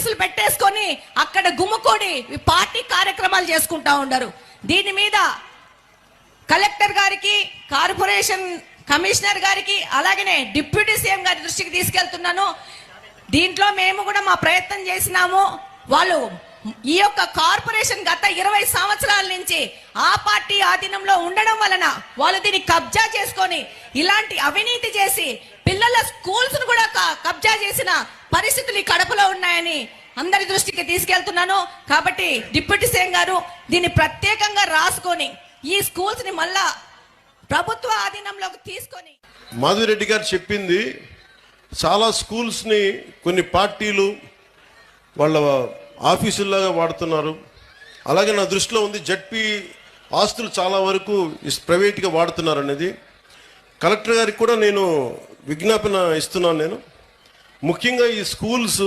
ఆఫీసులు పెట్టేసుకొని అక్కడ గుమ్ముకోడి పార్టీ కార్యక్రమాలు చేసుకుంటా ఉండరు. దీని మీద కలెక్టర్ గారికి, కార్పొరేషన్ కమిషనర్ గారికి, అలాగనే డిప్యూటీ సీఎం గారి దృష్టికి తీసుకెళ్తున్నాను. దీంట్లో మేము కూడా మా ప్రయత్నం చేసినాము. వాళ్ళు ఈ యొక్క కార్పొరేషన్ గత 20 సంవత్సరాల నుంచి ఆ పార్టీ ఆధీనంలో ఉండడం వలన వాళ్ళు దీన్ని కబ్జా చేసుకొని ఇలాంటి అవినీతి చేసి పిల్లల స్కూల్స్ ను కూడా కబ్జా చేసిన పరిస్థితులు ఈ కడపలో ఉన్నాయని అందరి దృష్టికి తీసుకెళ్తున్నాను. కాబట్టి డిప్యూటీ సీఎం గారు దీన్ని ప్రత్యేకంగా రాసుకొని ఈ స్కూల్స్ ని మళ్ళా ప్రభుత్వ ఆధీనంలోకి తీసుకొని. మాధవిరెడ్డి గారు చెప్పింది చాలా స్కూల్స్ని కొన్ని పార్టీలు వాళ్ళ ఆఫీసుల్లాగా వాడుతున్నారు. అలాగే నా దృష్టిలో ఉంది జడ్పీ ఆస్తులు చాలా వరకు ప్రైవేట్గా వాడుతున్నారు అనేది. కలెక్టర్ గారికి కూడా నేను విజ్ఞాపన ఇస్తున్నాను. నేను ముఖ్యంగా ఈ స్కూల్స్